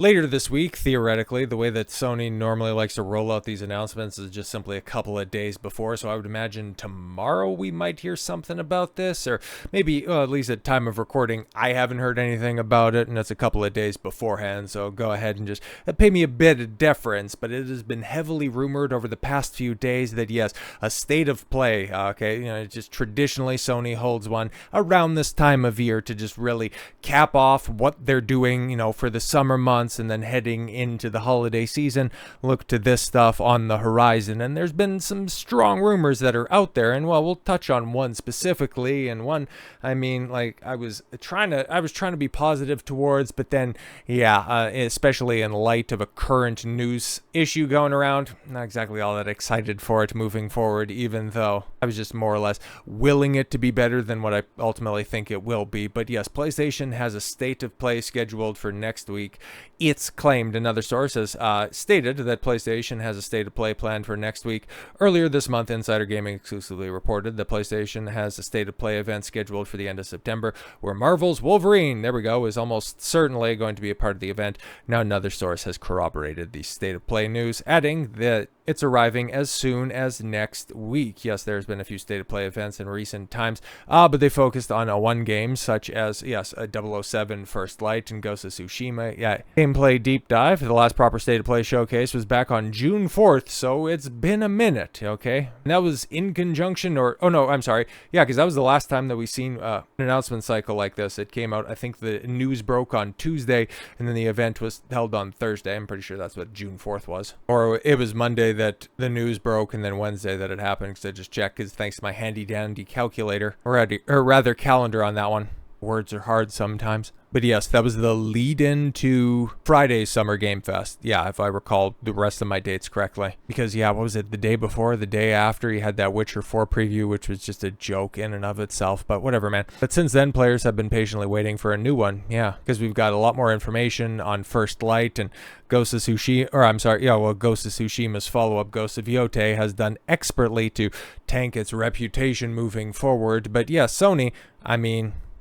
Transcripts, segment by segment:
Later this week, theoretically, the way that Sony normally likes to roll out these announcements is just simply a couple of days before. So I would imagine tomorrow we might hear something about this, or maybe at least at time of recording, I haven't heard anything about it, and it's a couple of days beforehand. So go ahead and just pay me a bit of deference. But it has been heavily rumored over the past few days that yes, a state of play. Okay, just traditionally Sony holds one around this time of year to just really cap off what they're doing, for the summer months. And then heading into the holiday season, look to this stuff on the horizon. And there's been some strong rumors that are out there, and well, we'll touch on one specifically. And one, I was trying to be positive towards, but then especially in light of a current news issue going around, not exactly all that excited for it moving forward, even though I was just more or less willing it to be better than what I ultimately think it will be. But yes, PlayStation has a state of play scheduled for next week. It's claimed, another source has stated that PlayStation has a state of play planned for next week. Earlier this month, Insider Gaming exclusively reported that PlayStation has a state of play event scheduled for the end of September, where Marvel's Wolverine, is almost certainly going to be a part of the event. Now another source has corroborated the state of play news, adding that it's arriving as soon as next week. Yes, there's been a few state of play events in recent times, but they focused on one game, such as, a 007 First Light and Ghost of Tsushima. Gameplay deep dive. The last proper state of play showcase was back on June 4th, so it's been a minute, okay? And that was in conjunction, because that was the last time that we seen an announcement cycle like this. It came out, I think the news broke on Tuesday, and then the event was held on Thursday. I'm pretty sure that's what June 4th was. Or it was Monday that the news broke, and then Wednesday that it happened, because I just checked, because thanks to my handy-dandy calculator, or rather calendar on that one. Words are hard sometimes. But yes, that was the lead-in to Friday's Summer Game Fest. Yeah, if I recall the rest of my dates correctly. Because, what was it, the day before, the day after, you had that Witcher 4 preview, which was just a joke in and of itself. But whatever, man. But since then, players have been patiently waiting for a new one. Yeah, because we've got a lot more information on First Light and Ghost of Tsushima. Ghost of Tsushima's follow-up, Ghost of Yotei, has done expertly to tank its reputation moving forward. But yeah, Sony,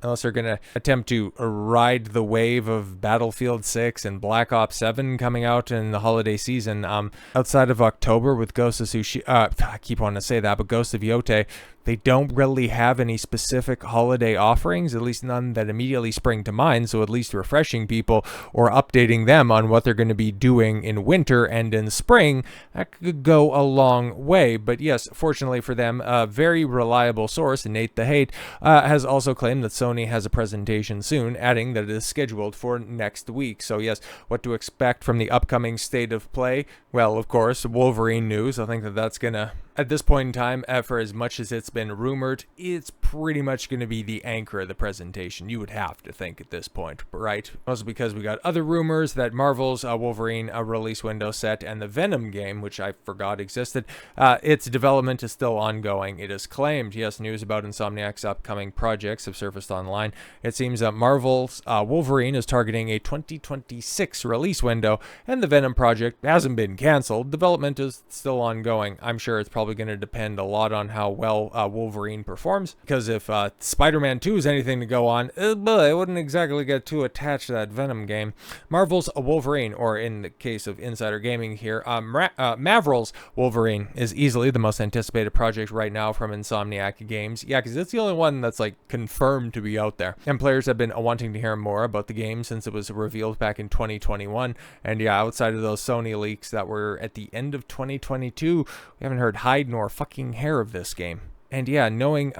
unless they're going to attempt to ride the wave of Battlefield 6 and Black Ops 7 coming out in the holiday season, outside of October with Ghost of Tsushima, I keep wanting to say that, but Ghost of Yotei, they don't really have any specific holiday offerings, at least none that immediately spring to mind, so at least refreshing people or updating them on what they're going to be doing in winter and in spring, that could go a long way. But yes, fortunately for them, a very reliable source, Nate the Hate, has also claimed that Sony has a presentation soon, adding that it is scheduled for next week. So yes, what to expect from the upcoming state of play? Well, of course, Wolverine news. I think that's going to, at this point in time, for as much as it's been rumored, it's pretty much going to be the anchor of the presentation. You would have to think at this point, right? Also because we got other rumors that Marvel's Wolverine release window set and the Venom game, which I forgot existed, its development is still ongoing. It is claimed, yes, news about Insomniac's upcoming projects have surfaced online. It seems that Marvel's Wolverine is targeting a 2026 release window, and the Venom project hasn't been canceled. Development is still ongoing. I'm sure it's probably going to depend a lot on how well Wolverine performs, because if Spider-Man 2 is anything to go on, I wouldn't exactly get too attached to that Venom game. Marvel's Wolverine, or in the case of Insider Gaming here, Mavril's Wolverine is easily the most anticipated project right now from Insomniac Games. Yeah, because it's the only one that's confirmed to be out there, and players have been wanting to hear more about the game since it was revealed back in 2021. And outside of those Sony leaks that were at the end of 2022, we haven't heard hide nor fucking hair of this game. And knowing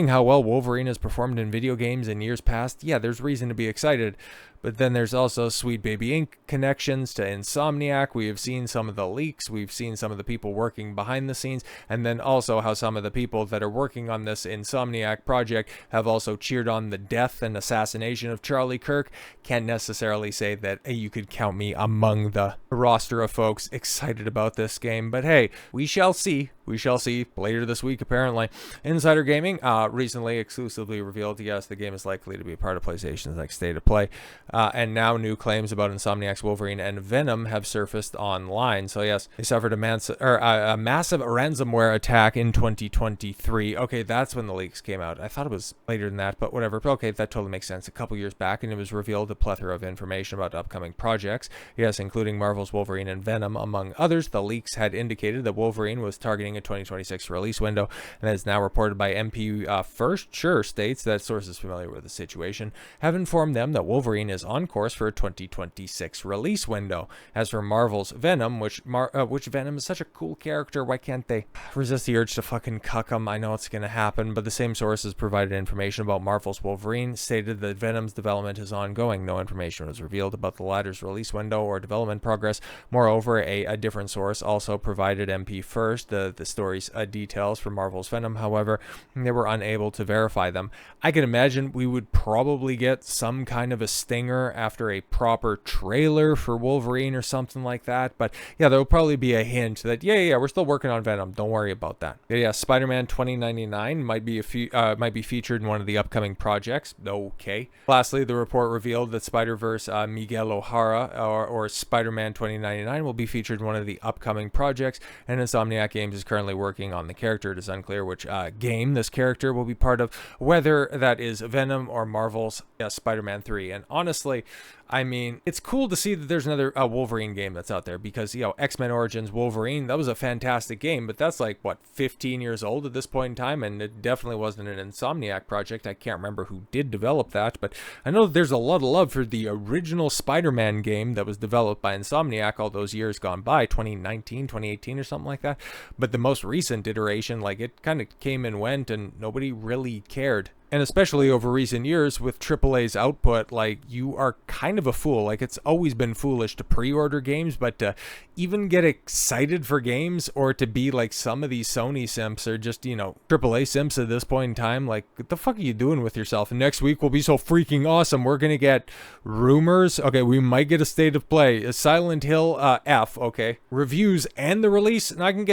how well Wolverine has performed in video games in years past, there's reason to be excited. But then there's also Sweet Baby Inc. connections to Insomniac. We have seen some of the leaks. We've seen some of the people working behind the scenes. And then also how some of the people that are working on this Insomniac project have also cheered on the death and assassination of Charlie Kirk. Can't necessarily say that you could count me among the roster of folks excited about this game. But hey, we shall see. We shall see later this week, apparently. Insider Gaming recently exclusively revealed, yes, the game is likely to be a part of PlayStation's next state of play. and now new claims about Insomniac's Wolverine and Venom have surfaced online. So yes, they suffered a massive ransomware attack in 2023. Okay, that's when the leaks came out. I thought it was later than that, but whatever. Okay, that totally makes sense. A couple years back, and it was revealed a plethora of information about upcoming projects. Yes, including Marvel's Wolverine and Venom, among others. The leaks had indicated that Wolverine was targeting a 2026 release window, and as now reported by MP First Sure states that sources familiar with the situation have informed them that Wolverine is on course for a 2026 release window. As for Marvel's Venom, which Venom is such a cool character, why can't they resist the urge to fucking cuck him? I know it's gonna happen, but the same sources provided information about Marvel's Wolverine stated that Venom's development is ongoing. No information was revealed about the latter's release window or development progress. Moreover, a different source also provided MP First the story's details for Marvel's Venom. However, they were unable to verify them. I can imagine we would probably get some kind of a stinger after a proper trailer for Wolverine or something like that, but yeah, there will probably be a hint that yeah, we're still working on Venom, don't worry about that. Yeah, Spider-Man 2099 might be featured in one of the upcoming projects. Okay. Lastly, the report revealed that Spider-Verse Miguel O'Hara or Spider-Man 2099 will be featured in one of the upcoming projects, and Insomniac Games is currently working on the character. It is unclear which game this character will be part of, whether that is Venom or Marvel's Spider-Man 3. And honestly, I mean, it's cool to see that there's another Wolverine game that's out there, because, you know, X-Men Origins Wolverine, that was a fantastic game, but that's like, what, 15 years old at this point in time, and it definitely wasn't an Insomniac project. I can't remember who did develop that, but I know that there's a lot of love for the original Spider-Man game that was developed by Insomniac all those years gone by, 2019, 2018 or something like that, but the most recent iteration, like, it kind of came and went, and nobody really cared. And especially over recent years with AAA's output, like, you are kind of a fool. Like, it's always been foolish to pre-order games, but to even get excited for games, or to be like some of these Sony simps or just, you know, AAA simps at this point in time, like, what the fuck are you doing with yourself? And next week will be so freaking awesome. We're gonna get rumors. Okay, we might get a state of play, a Silent Hill F, okay, reviews and the release. And I can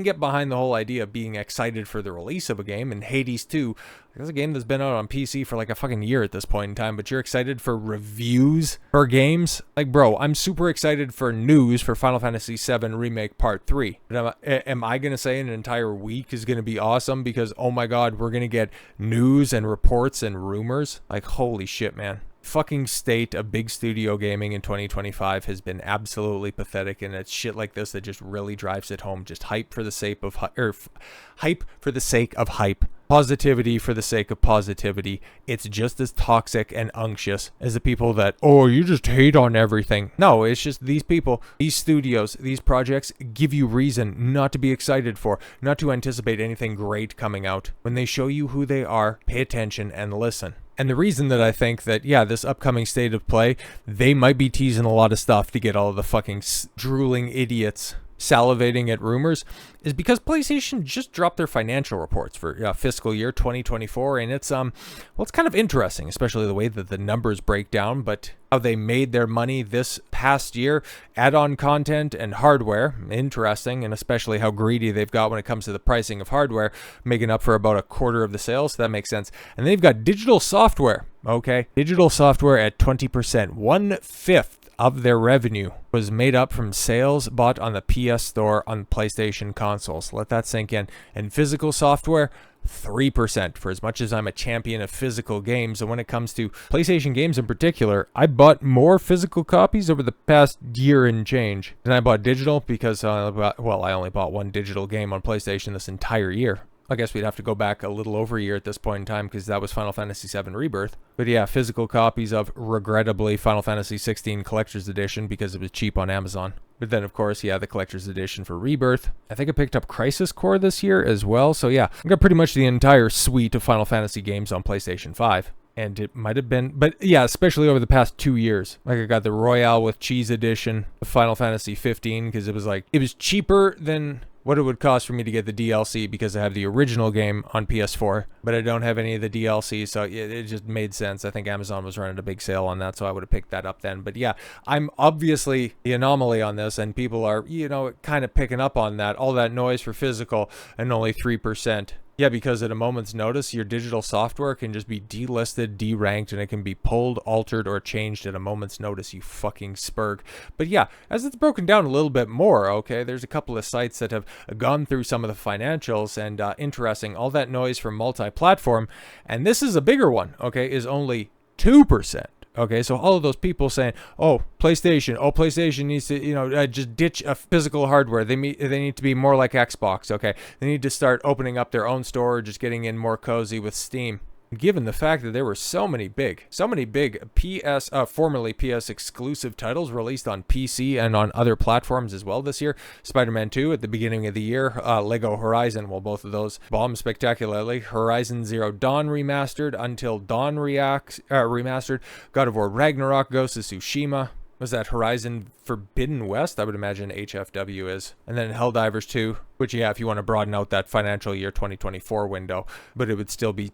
get behind the whole idea of being excited for the release of a game, and Hades 2. There's a game that's been out on PC for like a fucking year at this point in time, but you're excited for reviews for games? Like, bro, I'm super excited for news for Final Fantasy VII Remake Part 3. But am I going to say an entire week is going to be awesome because, oh my god, we're going to get news and reports and rumors? Like, holy shit, man. Fucking state of big studio gaming in 2025 has been absolutely pathetic, and it's shit like this that just really drives it home. Just hype for the sake of hype for the sake of hype. Positivity for the sake of positivity. It's just as toxic and unctuous as the people that, oh, you just hate on everything. No, it's just these people, these studios, these projects give you reason not to be excited for, not to anticipate anything great coming out. When they show you who they are, pay attention and listen. And the reason that I think that, yeah, this upcoming state of play, they might be teasing a lot of stuff to get all of the fucking drooling idiots salivating at rumors, is because PlayStation just dropped their financial reports for fiscal year 2024, and it's it's kind of interesting, especially the way that the numbers break down, but how they made their money this past year, add-on content and hardware, interesting, and especially how greedy they've got when it comes to the pricing of hardware, making up for about a quarter of the sales, so that makes sense. And they've got digital software, okay? Digital software at 20%, 1/5 of their revenue was made up from sales bought on the PS Store on PlayStation consoles. Let that sink in. And physical software, 3%. For as much as I'm a champion of physical games, and when it comes to PlayStation games in particular, I bought more physical copies over the past year and change than I bought digital, because, I only bought one digital game on PlayStation this entire year. I guess we'd have to go back a little over a year at this point in time, because that was Final Fantasy VII Rebirth. But yeah, physical copies of, regrettably, Final Fantasy 16 Collector's Edition, because it was cheap on Amazon. But then, of course, yeah, the Collector's Edition for Rebirth. I think I picked up Crisis Core this year as well. So yeah, I got pretty much the entire suite of Final Fantasy games on PlayStation 5. And it might have been, but yeah, especially over the past 2 years. Like, I got the Royale with Cheese Edition of Final Fantasy 15, because it was cheaper than what it would cost for me to get the DLC, because I have the original game on PS4, but I don't have any of the DLC, so it just made sense. I think Amazon was running a big sale on that, so I would have picked that up then. But yeah, I'm obviously the anomaly on this, and people are, kind of picking up on that, all that noise for physical and only 3% Yeah, because at a moment's notice, your digital software can just be delisted, deranked, and it can be pulled, altered, or changed at a moment's notice, you fucking spurg. But yeah, as it's broken down a little bit more, okay, there's a couple of sites that have gone through some of the financials, and interesting, all that noise from multi-platform, and this is a bigger one, okay, is only 2%. Okay, so all of those people saying, "Oh, PlayStation needs to, just ditch a physical hardware. They need to be more like Xbox." Okay, they need to start opening up their own store, just getting in more cozy with Steam. Given the fact that there were so many big formerly PS exclusive titles released on PC and on other platforms as well this year. Spider-Man 2 at the beginning of the year, Lego Horizon, well, both of those bombed spectacularly. Horizon Zero Dawn remastered, Until Dawn remastered, God of War Ragnarok, Ghost of Tsushima. Was that Horizon Forbidden West? I would imagine HFW is. And then Helldivers 2, which, yeah, if you want to broaden out that financial year 2024 window, but it would still be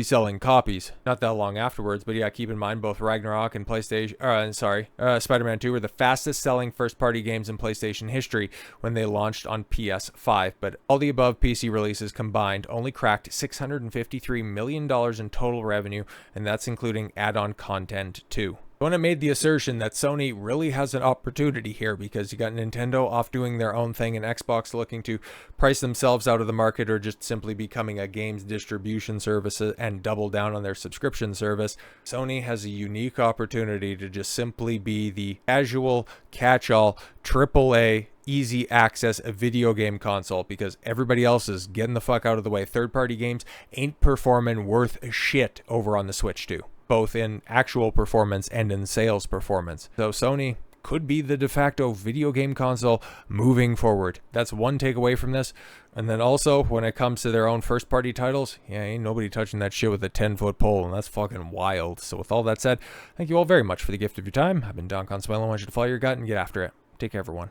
selling copies not that long afterwards. But yeah, keep in mind both Ragnarok and Spider-Man 2 were the fastest selling first-party games in PlayStation history when they launched on PS5. But all the above PC releases combined only cracked $653 million in total revenue, and that's including add-on content too. When I made the assertion that Sony really has an opportunity here because you got Nintendo off doing their own thing and Xbox looking to price themselves out of the market or just simply becoming a games distribution service and double down on their subscription service, Sony has a unique opportunity to just simply be the casual, catch-all, AAA, easy access a video game console because everybody else is getting the fuck out of the way. Third-party games ain't performing worth shit over on the Switch too, both in actual performance and in sales performance. So Sony could be the de facto video game console moving forward. That's one takeaway from this. And then also, when it comes to their own first-party titles, yeah, ain't nobody touching that shit with a 10-foot pole, and that's fucking wild. So with all that said, thank you all very much for the gift of your time. I've been Don Consuelo. I want you to follow your gut and get after it. Take care, everyone.